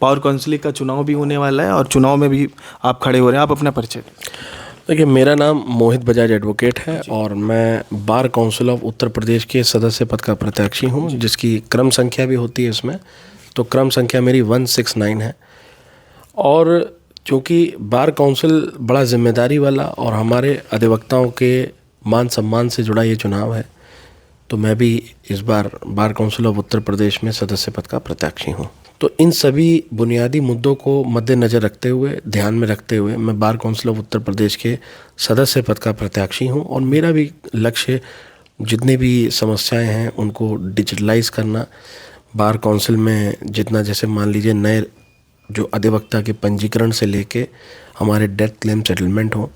Power council का चुनाव भी होने वाला है और चुनाव में भी आप खड़े हो रहे हैं, आप अपना परिचय दें। देखिए, मेरा नाम मोहित बजाज एडवोकेट है और मैं bar council of Uttar Pradesh के सदस्य पद का प्रत्याशी हूँ, जिसकी क्रम संख्या भी होती है इसमें। तो क्रम संख्या मेरी 169 है। और चूँकि बार काउंसिल बड़ा जिम्मेदारी वाला और हमारे अधिवक्ताओं के मान सम्मान से जुड़ा ये चुनाव है, तो मैं भी इस बार bar council of Uttar Pradesh में सदस्य पद का प्रत्याशी हूँ। तो इन सभी बुनियादी मुद्दों को मद्देनज़र रखते हुए, ध्यान में रखते हुए मैं bar council of Uttar Pradesh के सदस्य पद का प्रत्याशी हूँ। और मेरा भी लक्ष्य जितनी भी समस्याएं हैं उनको डिजिटलाइज करना, बार काउंसिल में जितना, जैसे मान लीजिए नए जो अधिवक्ता के पंजीकरण से लेके हमारे डेथ क्लेम सेटलमेंट हो,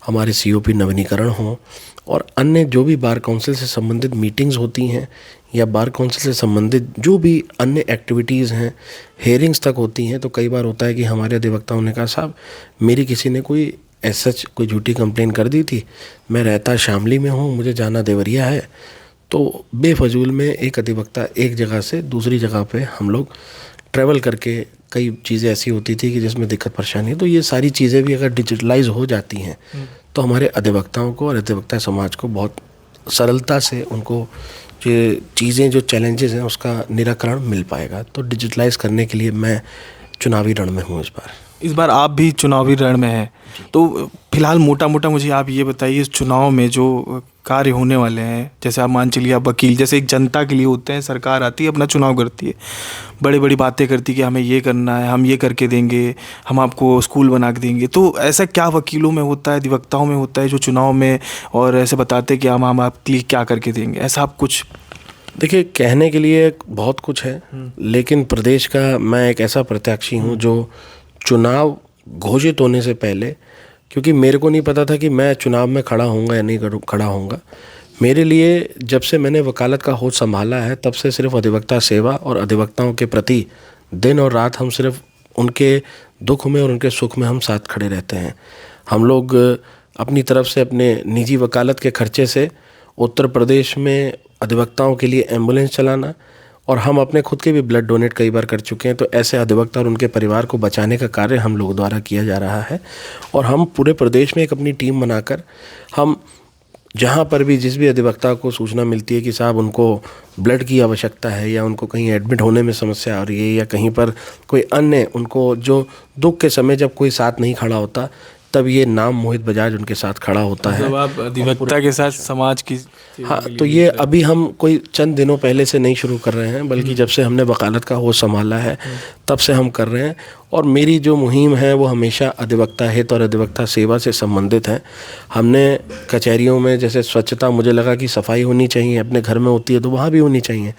हमारे COP नवीनीकरण हो, और अन्य जो भी बार काउंसिल से संबंधित मीटिंग्स होती हैं या बार काउंसिल से संबंधित जो भी अन्य एक्टिविटीज़ हैं, हेयरिंग्स तक होती हैं, तो कई बार होता है कि हमारे अधिवक्ताओं ने कहा, साहब मेरी किसी ने कोई सच कोई झूठी कंप्लेन कर दी थी, मैं रहता शामली में हूँ, मुझे जाना देवरिया है। तो बेफजूल में एक अधिवक्ता एक जगह से दूसरी जगह पे हम लोग ट्रैवल करके, कई चीज़ें ऐसी होती थी कि जिसमें दिक्कत परेशानी है। तो ये सारी चीज़ें भी अगर डिजिटलाइज हो जाती हैं तो हमारे अधिवक्ताओं को और अधिवक्ता समाज को बहुत सरलता से उनको ये चीज़ें, जो चैलेंजेस हैं, उसका निराकरण मिल पाएगा। तो डिजिटलाइज करने के लिए मैं चुनावी रण में हूँ इस बार आप भी चुनावी रण में हैं। तो फिलहाल मोटा मोटा मुझे आप ये बताइए, इस चुनाव में जो कार्य होने वाले हैं, जैसे आप मान चलिए आप वकील, जैसे एक जनता के लिए होते हैं, सरकार आती है अपना चुनाव करती है, बड़ी बड़ी बातें करती है कि हमें ये करना है, हम ये करके देंगे, हम आपको स्कूल बना के देंगे। तो ऐसा क्या वकीलों में होता है, अधिवक्ताओं में होता है जो चुनाव में और ऐसे बताते हैं कि हम आपके लिए क्या करके देंगे, ऐसा आप कुछ? देखिए, कहने के लिए बहुत कुछ है, लेकिन प्रदेश का मैं एक ऐसा प्रत्याशी हूँ जो चुनाव घोषित होने से पहले, क्योंकि मेरे को नहीं पता था कि मैं चुनाव में खड़ा होऊंगा या नहीं खड़ा होऊंगा, मेरे लिए जब से मैंने वकालत का होद संभाला है तब से सिर्फ अधिवक्ता सेवा और अधिवक्ताओं के प्रति दिन और रात हम सिर्फ उनके दुख में और उनके सुख में हम साथ खड़े रहते हैं। हम लोग अपनी तरफ से अपने निजी वकालत के खर्चे से उत्तर प्रदेश में अधिवक्ताओं के लिए एम्बुलेंस चलाना, और हम अपने खुद के भी ब्लड डोनेट कई बार कर चुके हैं। तो ऐसे अधिवक्ता और उनके परिवार को बचाने का कार्य हम लोगों द्वारा किया जा रहा है। और हम पूरे प्रदेश में एक अपनी टीम बनाकर, हम जहाँ पर भी जिस भी अधिवक्ता को सूचना मिलती है कि साहब उनको ब्लड की आवश्यकता है या उनको कहीं एडमिट होने में समस्या आ रही है या कहीं पर कोई अन्य उनको जो दुख के समय जब कोई साथ नहीं खड़ा होता, तब ये नाम मोहित बजाज उनके साथ खड़ा होता है। जब आप अधिवक्ता के साथ समाज की, हाँ, तो ये अभी हम कोई चंद दिनों पहले से नहीं शुरू कर रहे हैं, बल्कि जब से हमने वकालत का होद संभाला है तब से हम कर रहे हैं। और मेरी जो मुहिम है वो हमेशा अधिवक्ता हित और अधिवक्ता सेवा से संबंधित है। हमने कचहरियों में जैसे स्वच्छता, मुझे लगा कि सफाई होनी चाहिए, अपने घर में होती है तो वहाँ भी होनी चाहिए,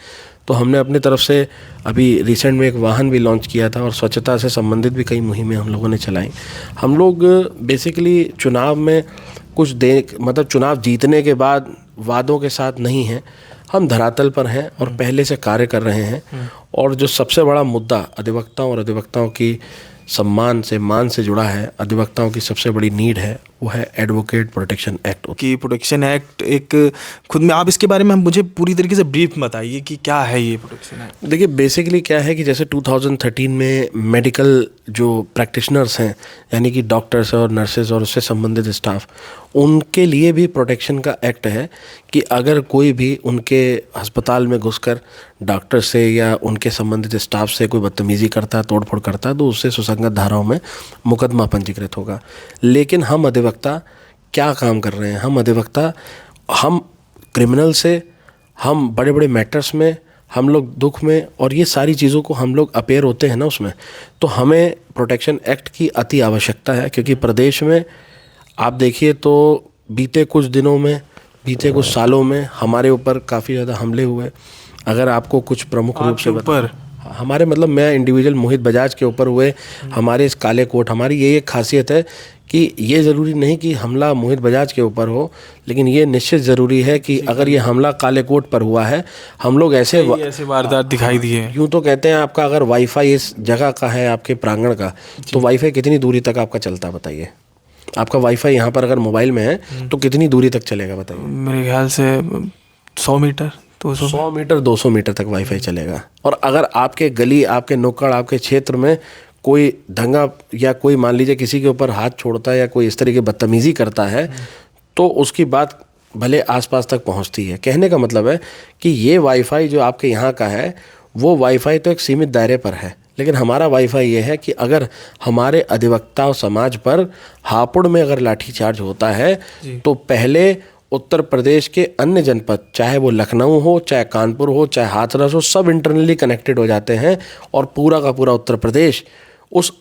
तो हमने अपनी तरफ से अभी रिसेंट में एक वाहन भी लॉन्च किया था और स्वच्छता से संबंधित भी कई मुहिमें हम लोगों ने चलाई। हम लोग बेसिकली चुनाव में कुछ मतलब चुनाव जीतने के बाद वादों के साथ नहीं हैं, हम धरातल पर हैं और पहले से कार्य कर रहे हैं। और जो सबसे बड़ा मुद्दा अधिवक्ताओं और अधिवक्ताओं की सम्मान से, मान से जुड़ा है, अधिवक्ताओं की सबसे बड़ी नीड है, वो है एडवोकेट प्रोटेक्शन एक्ट। की प्रोटेक्शन एक्ट एक खुद में, आप इसके बारे में मुझे पूरी तरीके से ब्रीफ बताइए कि क्या है ये प्रोटेक्शन एक्ट। देखिए, बेसिकली क्या है कि जैसे 2013 में मेडिकल जो प्रैक्टिशनर्स हैं, यानी कि डॉक्टर्स और नर्सेज और उससे संबंधित स्टाफ, उनके लिए भी प्रोटेक्शन का एक्ट है कि अगर कोई भी उनके अस्पताल में घुसकर डॉक्टर से या उनके संबंधित स्टाफ से कोई बदतमीज़ी करता है, तोड़फोड़ करता है, तो उससे सुसंगत धाराओं में मुकदमा पंजीकृत होगा। लेकिन हम अधिवक्ता क्या काम कर रहे हैं? हम अधिवक्ता, हम क्रिमिनल से, हम बड़े बड़े मैटर्स में, हम लोग दुख में, और ये सारी चीज़ों को हम लोग अपेयर होते हैं ना उसमें, तो हमें प्रोटेक्शन एक्ट की अति आवश्यकता है। क्योंकि प्रदेश में आप देखिए तो बीते कुछ दिनों में, बीते कुछ सालों में हमारे ऊपर काफ़ी ज़्यादा हमले हुए। अगर आपको कुछ प्रमुख रूप से ऊपर हमारे, मतलब मैं इंडिविजुअल मोहित बजाज के ऊपर हुए, हमारे इस काले कोट, हमारी ये एक खासियत है कि ये ज़रूरी नहीं कि हमला मोहित बजाज के ऊपर हो, लेकिन ये निश्चित ज़रूरी है कि अगर ये हमला काले कोट पर हुआ है, हम लोग ऐसे वारदात दिखाई दी है। यूँ तो कहते हैं आपका अगर वाईफाई इस जगह का है, आपके प्रांगण का, तो वाईफाई कितनी दूरी तक आपका चलता है बताइए? आपका वाईफाई यहाँ पर अगर मोबाइल में है तो कितनी दूरी तक चलेगा बताइए? मेरे ख्याल से 100 मीटर 100 मीटर 200 मीटर तक वाईफाई चलेगा। और अगर आपके गली, आपके नुक्कड़, आपके क्षेत्र में कोई दंगा या कोई मान लीजिए किसी के ऊपर हाथ छोड़ता है या कोई इस तरह की बदतमीजी करता है तो उसकी बात भले आसपास तक पहुंचती है। कहने का मतलब है कि ये वाईफाई जो आपके यहाँ का है वो वाईफाई तो एक सीमित दायरे पर है, लेकिन हमारा वाईफाई ये है कि अगर हमारे अधिवक्ता और समाज पर हापुड़ में अगर लाठीचार्ज होता है तो पहले उत्तर प्रदेश के अन्य जनपद, चाहे वो लखनऊ हो, चाहे कानपुर हो, चाहे हाथरस हो, सब इंटरनली कनेक्टेड हो जाते हैं और पूरा का पूरा उत्तर प्रदेश उस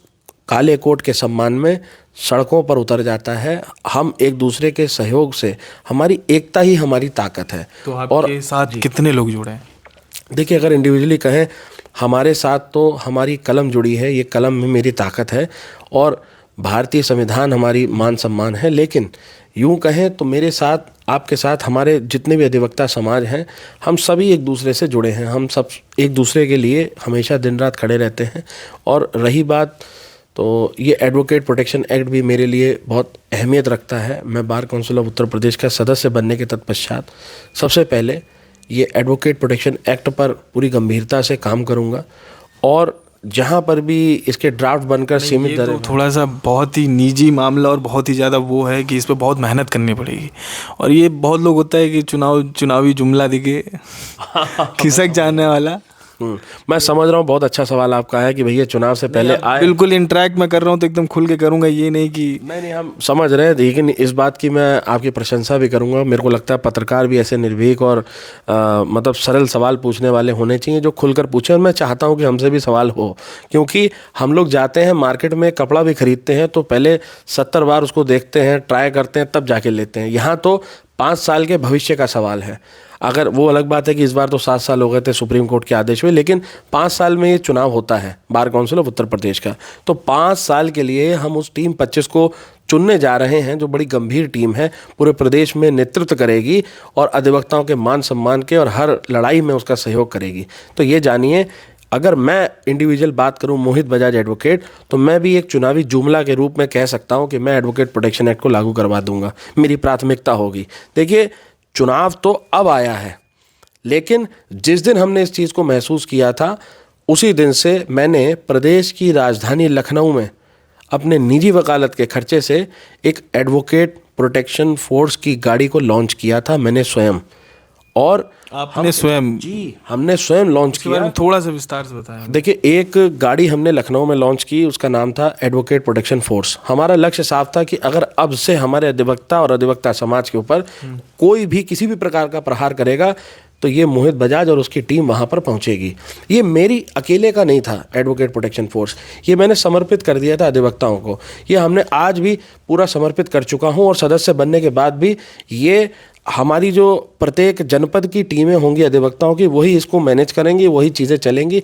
काले कोट के सम्मान में सड़कों पर उतर जाता है। हम एक दूसरे के सहयोग से, हमारी एकता ही हमारी ताकत है। तो आपके साथ कितने लोग जुड़े हैं? देखिए, अगर इंडिविजुअली कहें, हमारे साथ तो हमारी कलम जुड़ी है, ये कलम में मेरी ताकत है और भारतीय संविधान हमारी मान सम्मान है। लेकिन यूँ कहें तो मेरे साथ, आपके साथ, हमारे जितने भी अधिवक्ता समाज हैं, हम सभी एक दूसरे से जुड़े हैं। हम सब एक दूसरे के लिए हमेशा दिन रात खड़े रहते हैं। और रही बात, तो ये एडवोकेट प्रोटेक्शन एक्ट भी मेरे लिए बहुत अहमियत रखता है। मैं bar council of Uttar Pradesh का सदस्य बनने के तत्पश्चात सबसे पहले ये एडवोकेट प्रोटेक्शन एक्ट पर पूरी गंभीरता से काम करूँगा और जहाँ पर भी इसके ड्राफ्ट बनकर सीमित तो थोड़ा सा बहुत ही निजी मामला और बहुत ही ज़्यादा वो है कि इस पे बहुत मेहनत करनी पड़ेगी। और ये बहुत लोग होता है कि चुनावी जुमला दिखे खिसक जाने वाला। मैं समझ रहा हूँ, बहुत अच्छा सवाल आपका है कि भैया चुनाव से पहले आए। बिल्कुल इंटरेक्ट मैं कर रहा हूँ तो एकदम खुल के करूँगा, ये नहीं कि नहीं, हम समझ रहे हैं। लेकिन इस बात की मैं आपकी प्रशंसा भी करूँगा। मेरे को लगता है पत्रकार भी ऐसे निर्भीक और मतलब सरल सवाल पूछने वाले होने चाहिए जो खुलकर पूछें। और मैं चाहता हूँ कि हमसे भी सवाल हो, क्योंकि हम लोग जाते हैं मार्केट में, कपड़ा भी खरीदते हैं तो पहले 70 बार उसको देखते हैं, ट्राई करते हैं, तब जाके लेते हैं। यहाँ तो 5 साल के भविष्य का सवाल है। अगर वो अलग बात है कि इस बार तो 7 साल हो गए थे सुप्रीम कोर्ट के आदेश में, लेकिन 5 साल में ये चुनाव होता है bar council of Uttar Pradesh का। तो 5 साल के लिए हम उस टीम 25 को चुनने जा रहे हैं जो बड़ी गंभीर टीम है, पूरे प्रदेश में नेतृत्व करेगी और अधिवक्ताओं के मान सम्मान के और हर लड़ाई में उसका सहयोग करेगी। तो ये जानिए, अगर मैं इंडिविजुअल बात करूं, मोहित बजाज एडवोकेट, तो मैं भी एक चुनावी जुमला के रूप में कह सकता हूं कि मैं एडवोकेट प्रोटेक्शन एक्ट को लागू करवा दूंगा। मेरी प्राथमिकता होगी। देखिए, चुनाव तो अब आया है, लेकिन जिस दिन हमने इस चीज़ को महसूस किया था उसी दिन से मैंने प्रदेश की राजधानी लखनऊ में अपने निजी वकालत के खर्चे से एक एडवोकेट प्रोटेक्शन फोर्स की गाड़ी को लॉन्च किया था, मैंने स्वयं। और आपने स्वयं? जी, हमने स्वयं लॉन्च किया। थोड़ा सा विस्तार से बताएं। देखिए, एक गाड़ी हमने लखनऊ में लॉन्च की, उसका नाम था एडवोकेट प्रोटेक्शन फोर्स। हमारा लक्ष्य साफ था कि अगर अब से हमारे अधिवक्ता और अधिवक्ता समाज के ऊपर कोई भी किसी भी प्रकार का प्रहार करेगा तो ये मोहित बजाज और उसकी टीम वहाँ पर पहुँचेगी। ये मेरी अकेले का नहीं था एडवोकेट प्रोटेक्शन फोर्स, ये मैंने समर्पित कर दिया था अधिवक्ताओं को। ये हमने आज भी पूरा समर्पित कर चुका हूँ और सदस्य बनने के बाद भी ये हमारी जो प्रत्येक जनपद की टीमें होंगी अधिवक्ताओं की, वही इसको मैनेज करेंगी, वही चीज़ें चलेंगी।